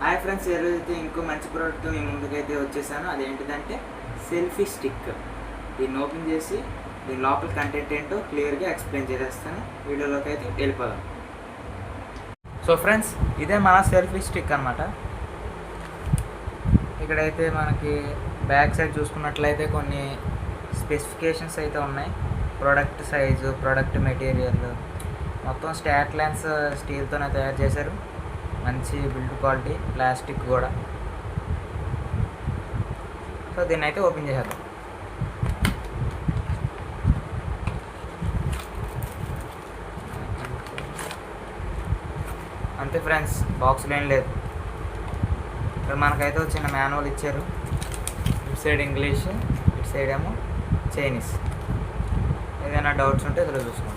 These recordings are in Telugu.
హాయ్ ఫ్రెండ్స్, ఈరోజైతే ఇంకో మంచి ప్రోడక్ట్ మీ ముందుకైతే వచ్చేసాను. అదేంటిదంటే సెల్ఫీ స్టిక్. దీన్ని ఓపెన్ చేసి దీని లోపల కంటెంట్ ఏంటో క్లియర్గా ఎక్స్ప్లెయిన్ చేసేస్తాను. వీడియోలోకి అయితే వెళ్ళిపోదాం. సో ఫ్రెండ్స్, ఇదే మన సెల్ఫీ స్టిక్ అనమాట. ఇక్కడైతే మనకి బ్యాక్ సైడ్ చూసుకున్నట్లయితే కొన్ని స్పెసిఫికేషన్స్ అయితే ఉన్నాయి. ప్రోడక్ట్ సైజు, ప్రోడక్ట్ మెటీరియల్, మొత్తం స్టాట్ లెన్స్ స్టీల్తోనే తయారు చేశారు. మంచి బిల్డ్ క్వాలిటీ, ప్లాస్టిక్ కూడా. సో దీన్ని అయితే ఓపెన్ చేసేద్దాం. అంతే ఫ్రెండ్స్, బాక్స్లో ఏం లేదు. ఇక్కడ మనకైతే చిన్న మాన్యువల్ ఇచ్చారు. ఇటు సైడ్ ఇంగ్లీష్, ఇటు సైడ్ ఏమో చైనీస్. ఏదైనా డౌట్స్ ఉంటే ఇదిలో చూసుకోండి.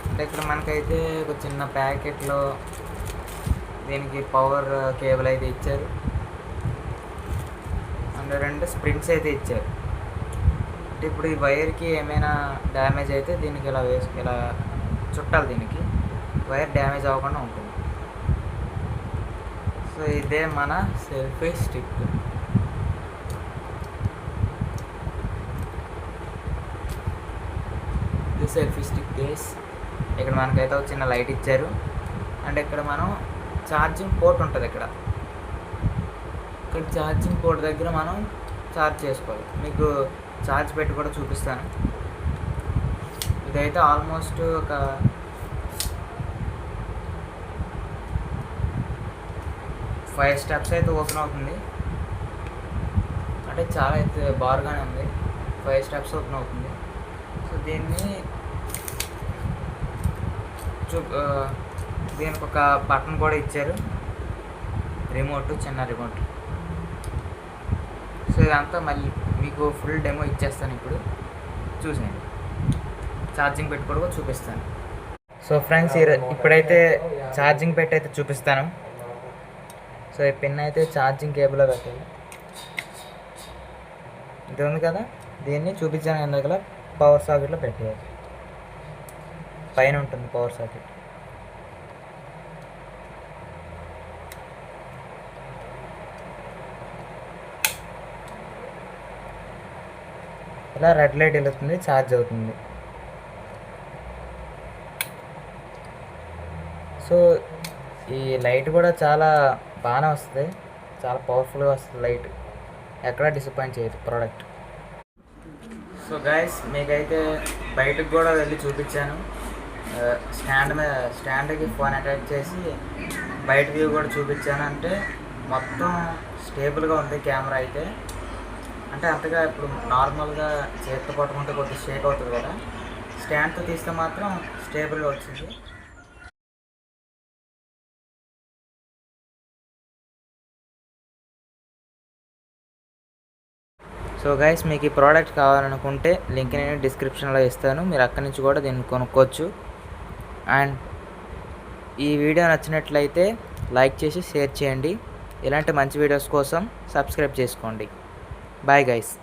అంటే ఇక్కడ మనకైతే ఒక చిన్న ప్యాకెట్లో దీనికి పవర్ కేబుల్ అయితే ఇచ్చారు. అండ్ 2 స్ప్రింగ్స్ అయితే ఇచ్చారు. అంటే ఇప్పుడు ఈ వైర్కి ఏమైనా డ్యామేజ్ అయితే దీనికి ఇలా చుట్టాలి. దీనికి వైర్ డ్యామేజ్ అవ్వకుండా ఉంటుంది. సో ఇదే మన సెల్ఫీ స్టిక్. ఇది సెల్ఫీ స్టిక్ కేస్. ఇక్కడ మనకైతే ఒక చిన్న లైట్ ఇచ్చారు. అండ్ ఇక్కడ మనం ఛార్జింగ్ పోర్ట్ ఉంటుంది. ఇక్కడ ఛార్జింగ్ పోర్ట్ దగ్గర మనం ఛార్జ్ చేసుకోవాలి. మీకు ఛార్జ్ పెట్టి కూడా చూపిస్తాను. ఇదైతే ఆల్మోస్ట్ ఒక 5 స్టెప్స్ అయితే ఓపెన్ అవుతుంది. అంటే చాలా అయితే బార్గానే ఉంది. 5 స్టెప్స్ ఓపెన్ అవుతుంది. సో దీనికి ఒక బటన్ కూడా ఇచ్చారు. రిమోట్, చిన్న రిమోట్. సో ఇదంతా మళ్ళీ మీకు ఫుల్ డెమో ఇచ్చేస్తాను. ఇప్పుడు చూసేయండి. ఛార్జింగ్ పెట్టి కూడా చూపిస్తాను. సో ఫ్రెండ్స్, ఇప్పుడైతే ఛార్జింగ్ పెట్టి అయితే చూపిస్తాను. సో ఈ పిన్ అయితే ఛార్జింగ్ కేబుల్లో పెట్టాలి. ఇది ఉంది కదా, దీన్ని చూపించాను ఎందుకలా పవర్ సాకెట్లో పెట్టేయాలి. పైన ఉంటుంది పవర్ సాకెట్. ఇలా రెడ్ లైట్ వెళ్తుంది, ఛార్జ్ అవుతుంది. సో ఈ లైట్ కూడా చాలా బాగానే వస్తుంది, చాలా పవర్ఫుల్గా వస్తుంది లైట్. ఎక్కడా డిసప్పాయింట్ చేయదు ప్రోడక్ట్. సో గైస్, మీకైతే బయటకు కూడా వెళ్ళి చూపించాను. స్టాండ్కి ఫోన్ అటాచ్ చేసి బయట వ్యూ కూడా చూపించాను. అంటే మొత్తం స్టేబుల్గా ఉంది కెమెరా అయితే. అంటే అంతగా ఇప్పుడు నార్మల్గా చేతితో పట్టుకుంటే కొద్దిగా షేక్ అవుతుంది కదా, స్టాండ్తో తీస్తే మాత్రం స్టేబుల్గా వచ్చింది. సో గైస్, మీకు ఈ ప్రోడక్ట్ కావాలనుకుంటే లింక్ నేను డిస్క్రిప్షన్లో ఇస్తాను. మీరు అక్కడి నుంచి కూడా దీన్ని కొనుక్కోవచ్చు. అండ్ ఈ వీడియో నచ్చినట్లయితే లైక్ చేసి షేర్ చేయండి. ఇలాంటి మంచి వీడియోస్ కోసం సబ్స్క్రైబ్ చేసుకోండి. Bye guys.